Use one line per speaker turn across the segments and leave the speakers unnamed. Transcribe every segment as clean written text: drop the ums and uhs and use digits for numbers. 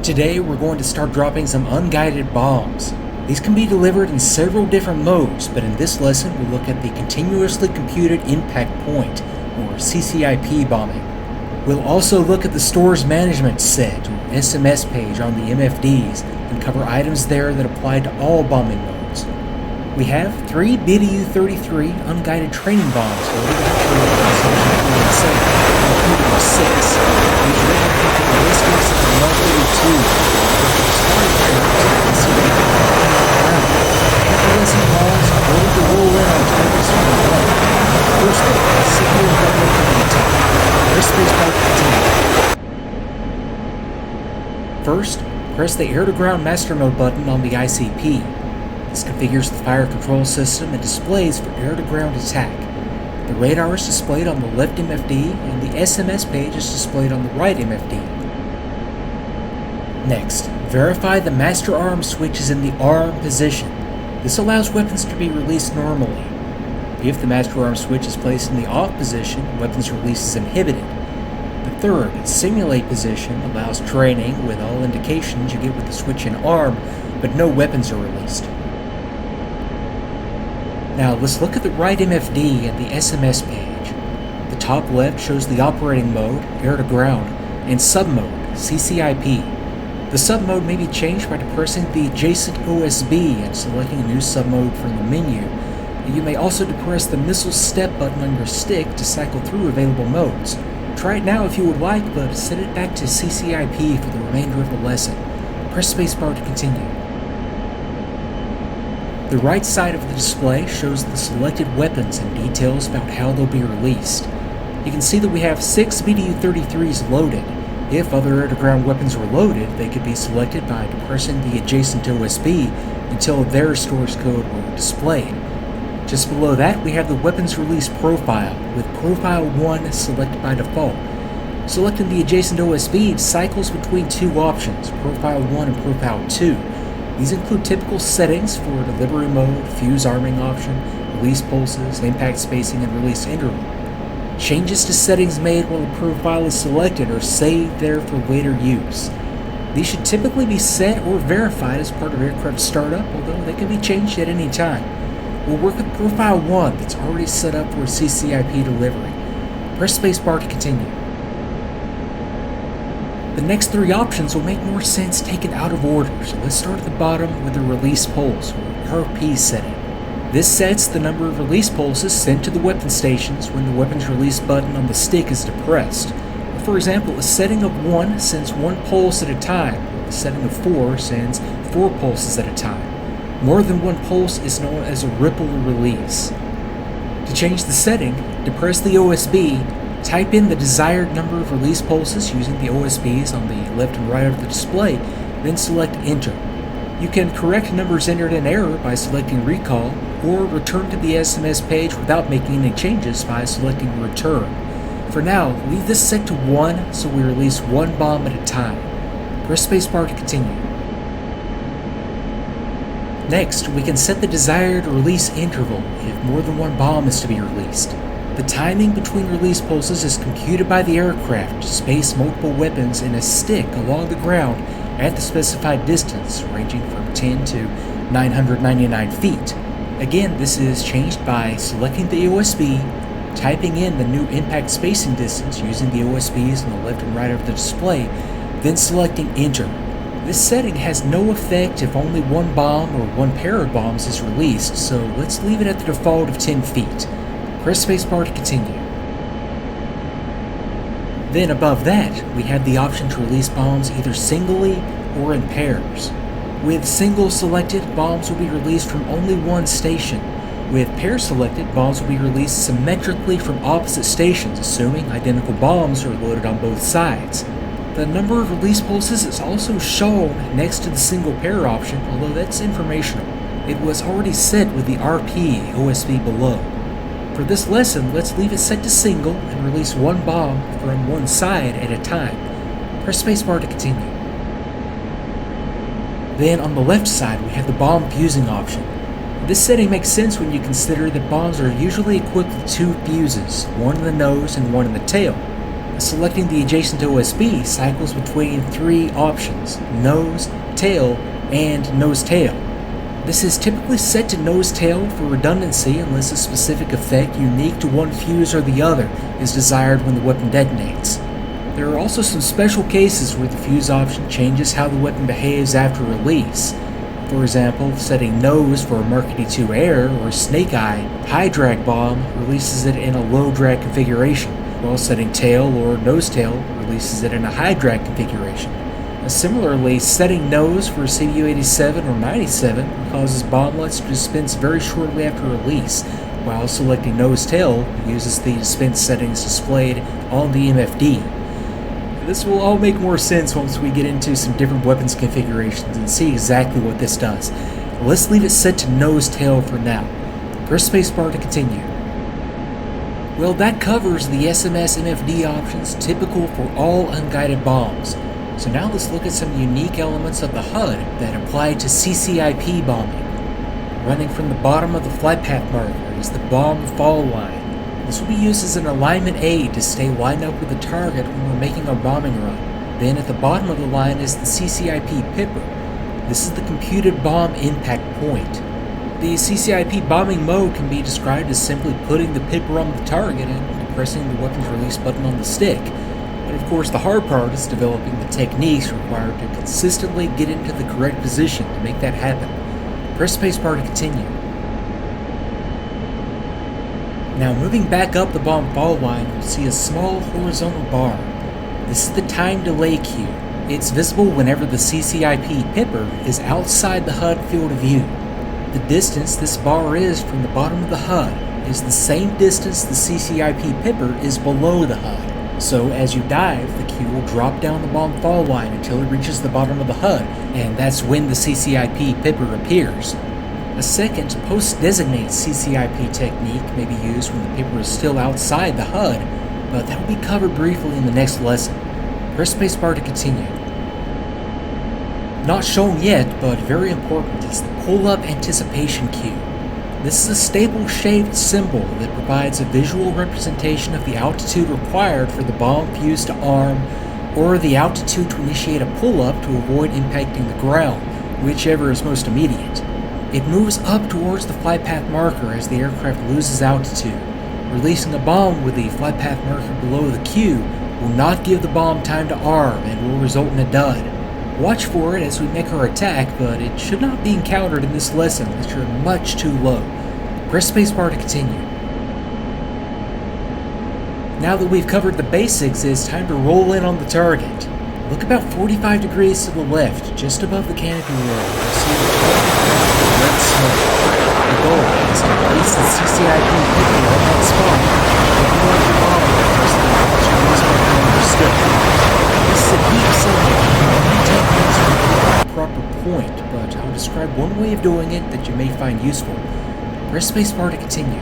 Today we're going to start dropping some unguided bombs. These can be delivered in several different modes, but in this lesson we'll look at the Continuously Computed Impact Point, or CCIP bombing. We'll also look at the Stores Management Set, or SMS page on the MFDs, and cover items there that apply to all bombing modes. We have 3 BDU-33 unguided training bombs loaded including 6. These represent the ballistics of the 132. Ready to roll in on targets from the left. First up, signal double command attack. Press spacebar to continue. First, press the air-to-ground master mode button on the ICP. This configures the fire control system and displays for air-to-ground attack. The radar is displayed on the left MFD, and the SMS page is displayed on the right MFD. Next, verify the master arm switch is in the arm position. This allows weapons to be released normally. If the master arm switch is placed in the off position, weapons release is inhibited. The third, simulate position, allows training with all indications you get with the switch in arm, but no weapons are released. Now let's look at the right MFD and the SMS page. The top left shows the operating mode, air-to-ground, and sub-mode, CCIP. The sub-mode may be changed by depressing the adjacent OSB and selecting a new sub-mode from the menu. You may also depress the missile step button on your stick to cycle through available modes. Try it now if you would like, but set it back to CCIP for the remainder of the lesson. Press spacebar to continue. The right side of the display shows the selected weapons and details about how they'll be released. You can see that we have 6 BDU-33s loaded. If other air-to-ground weapons were loaded, they could be selected by depressing the adjacent OSB until their source code were displayed. Just below that, we have the weapons release profile, with Profile 1 selected by default. Selecting the adjacent OSB cycles between two options, Profile 1 and Profile 2. These include typical settings for delivery mode, fuse arming option, release pulses, impact spacing, and release interval. Changes to settings made while the profile is selected are saved there for later use. These should typically be set or verified as part of aircraft startup, although they can be changed at any time. We'll work with Profile 1 that's already set up for CCIP delivery. Press spacebar to continue. The next 3 options will make more sense taken out of order, so let's start at the bottom with the release pulse, or RP setting. This sets the number of release pulses sent to the weapon stations when the weapons release button on the stick is depressed. For example, a setting of 1 sends 1 pulse at a time, while a setting of 4 sends 4 pulses at a time. More than 1 pulse is known as a ripple release. To change the setting, depress the OSB, type in the desired number of release pulses using the OSBs on the left and right of the display, then select Enter. You can correct numbers entered in error by selecting Recall, or return to the SMS page without making any changes by selecting Return. For now, leave this set to 1 so we release 1 bomb at a time. Press spacebar to continue. Next, we can set the desired release interval if more than 1 bomb is to be released. The timing between release pulses is computed by the aircraft to space multiple weapons in a stick along the ground at the specified distance, ranging from 10 to 999 feet. Again, this is changed by selecting the OSB, typing in the new impact spacing distance using the OSBs on the left and right of the display, then selecting Enter. This setting has no effect if only 1 bomb or 1 pair of bombs is released, so let's leave it at the default of 10 feet. Press spacebar to continue. Then above that, we have the option to release bombs either singly or in pairs. With single selected, bombs will be released from only 1 station. With pair selected, bombs will be released symmetrically from opposite stations, assuming identical bombs are loaded on both sides. The number of release pulses is also shown next to the single pair option, although that's informational. It was already set with the RP OSB below. For this lesson, let's leave it set to single and release 1 bomb from 1 side at a time. Press spacebar to continue. Then on the left side, we have the bomb fusing option. This setting makes sense when you consider that bombs are usually equipped with 2 fuses, one in the nose and one in the tail. Selecting the adjacent OSB cycles between three options: nose, tail, and nose-tail. This is typically set to nose-tail for redundancy unless a specific effect unique to one fuse or the other is desired when the weapon detonates. There are also some special cases where the fuse option changes how the weapon behaves after release. For example, setting nose for a Mark 82 air or Snake Eye high drag bomb releases it in a low drag configuration, while setting tail or nose tail releases it in a high drag configuration. Similarly, setting nose for a CU-87 or 97 causes bomblets to dispense very shortly after release, while selecting nose tail uses the dispense settings displayed on the MFD. This will all make more sense once we get into some different weapons configurations and see exactly what this does. Let's leave it set to nose tail for now. Press spacebar to continue. Well, that covers the SMS MFD options typical for all unguided bombs. So now let's look at some unique elements of the HUD that apply to Ccip bombing. Running from the bottom of the flight path marker is the bomb fall line. This will be used as an alignment aid to stay lined up with the target when we're making our bombing run. Then at the bottom of the line is the Ccip pipper. This is the computed bomb impact point. The Ccip bombing mode can be described as simply putting the pipper on the target and pressing the weapon's release button on the stick. But of course the hard part is developing the techniques required to consistently get into the correct position to make that happen. Press spacebar to continue. Now moving back up the bomb fall line, you'll see a small horizontal bar. This is the time delay cue. It's visible whenever the Ccip pipper is outside the HUD field of view. The distance this bar is from the bottom of the HUD is the same distance the Ccip pipper is below the HUD. So as you dive, the cue will drop down the bomb fall line until it reaches the bottom of the HUD, and that's when the Ccip pipper appears. A second post-designate Ccip technique may be used when the pipper is still outside the HUD, but that will be covered briefly in the next lesson. Press spacebar to continue. Not shown yet, but very important, is the pull-up anticipation cue. This is a staple-shaped symbol that provides a visual representation of the altitude required for the bomb fuse to arm, or the altitude to initiate a pull-up to avoid impacting the ground, whichever is most immediate. It moves up towards the flight path marker as the aircraft loses altitude. Releasing a bomb with the flight path marker below the cue will not give the bomb time to arm and will result in a dud. Watch for it as we make our attack, but it should not be encountered in this lesson as you're much too low. Press spacebar to continue. Now that we've covered the basics, it's time to roll in on the target. Look about 45 degrees to the left, just above the canopy roll. You'll see the target with red smoke. The goal is to place the Ccip pipper on that spot and blow the bomb by pressing the Chinese button on your stick. This is a deep setting, and techniques to get the proper point, but I'll describe one way of doing it that you may find useful. Press spacebar to continue.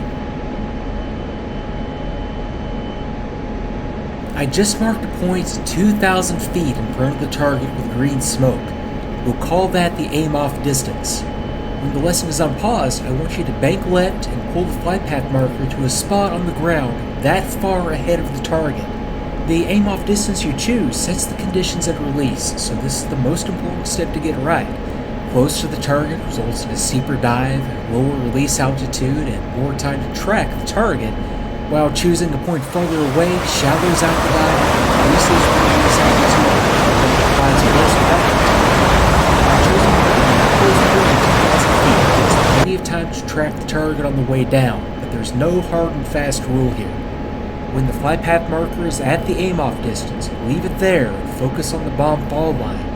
I just marked a point 2,000 feet in front of the target with green smoke. We'll call that the aim-off distance. When the lesson is unpaused, I want you to bank left and pull the flight path marker to a spot on the ground that far ahead of the target. The aim-off distance you choose sets the conditions at release, so this is the most important step to get right. Close to the target results in a steeper dive, lower release altitude, and more time to track the target, while choosing a point farther away shallows out the dive, reduces release altitude, and provides a less rapid time. By choosing a point closer to 2,000 feet, there's plenty of time to track the target on the way down, but there's no hard and fast rule here. When the flight path marker is at the aim-off distance, leave it there and focus on the bomb fall line.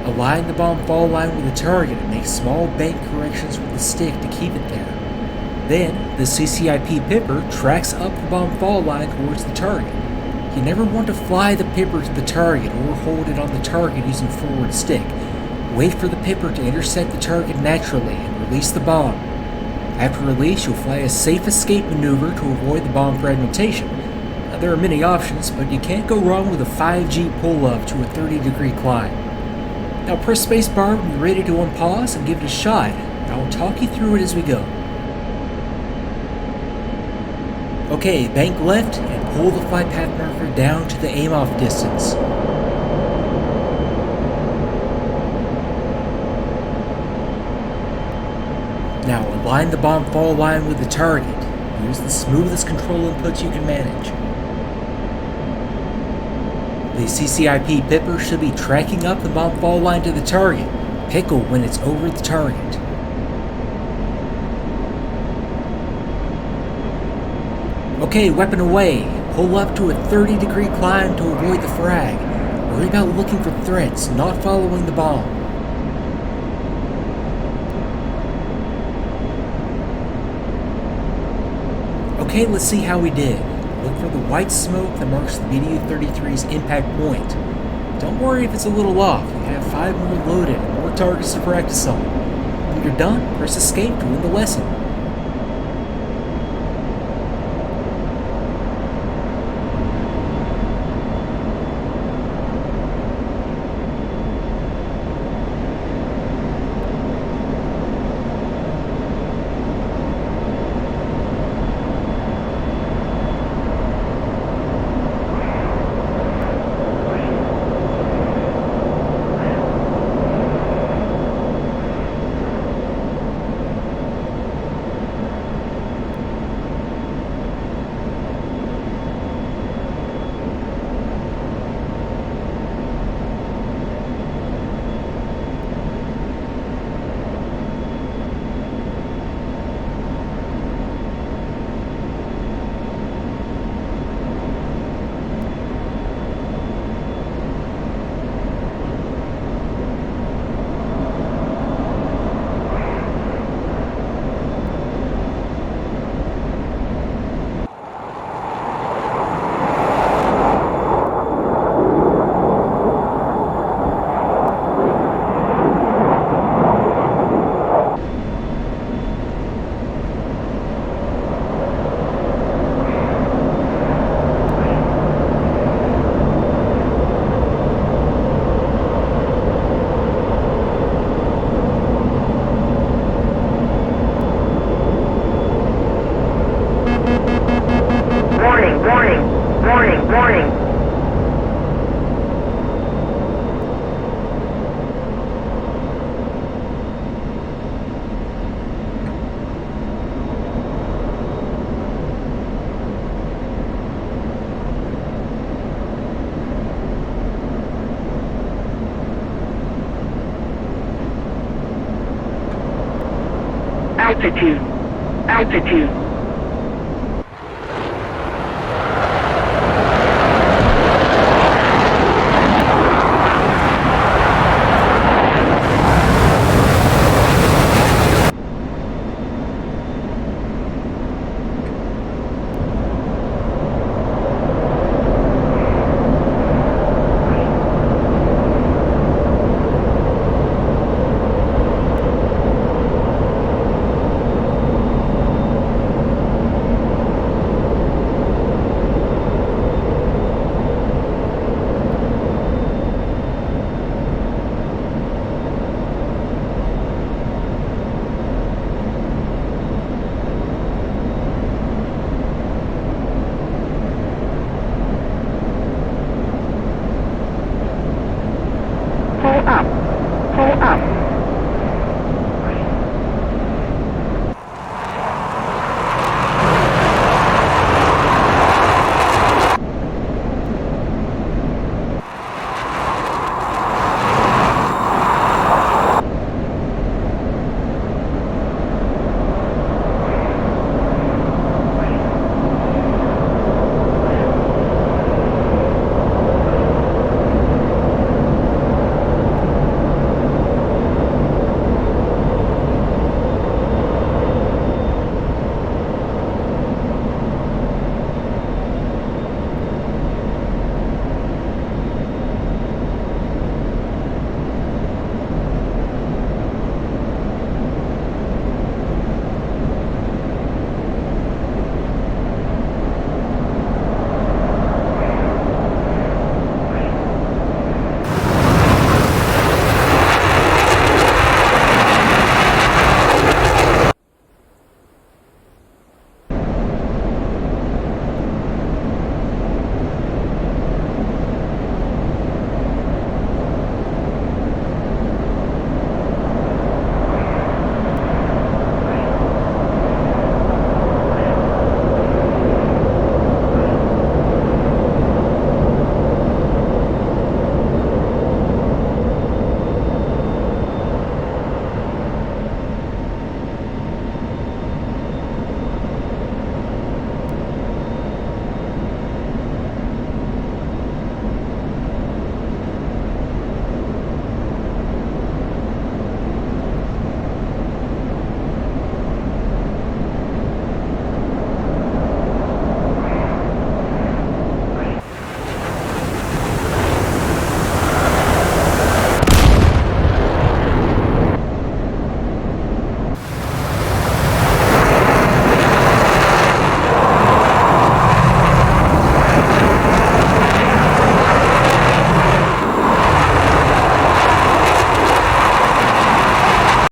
Align the bomb fall line with the target and make small bank corrections with the stick to keep it there. Then, the Ccip pipper tracks up the bomb fall line towards the target. You never want to fly the pipper to the target or hold it on the target using forward stick. Wait for the pipper to intersect the target naturally and release the bomb. After release, you'll fly a safe escape maneuver to avoid the bomb fragmentation. Now, there are many options, but you can't go wrong with a 5G pull-up to a 30-degree climb. Now press spacebar when you're ready to unpause and give it a shot. I'll talk you through it as we go. Okay, bank left and pull the flight path marker down to the aim-off distance. Now align the bomb fall line with the target. Use the smoothest control inputs you can manage. The Ccip pipper should be tracking up the bomb fall line to the target. Pickle when it's over the target. Okay, weapon away. Pull up to a 30-degree climb to avoid the frag. Worry about looking for threats, not following the bomb. Okay, let's see how we did. Look for the white smoke that marks the BDU-33's impact point. Don't worry if it's a little off. You have 5 more loaded and more targets to practice on. When you're done, press escape to win the lesson.
Altitude.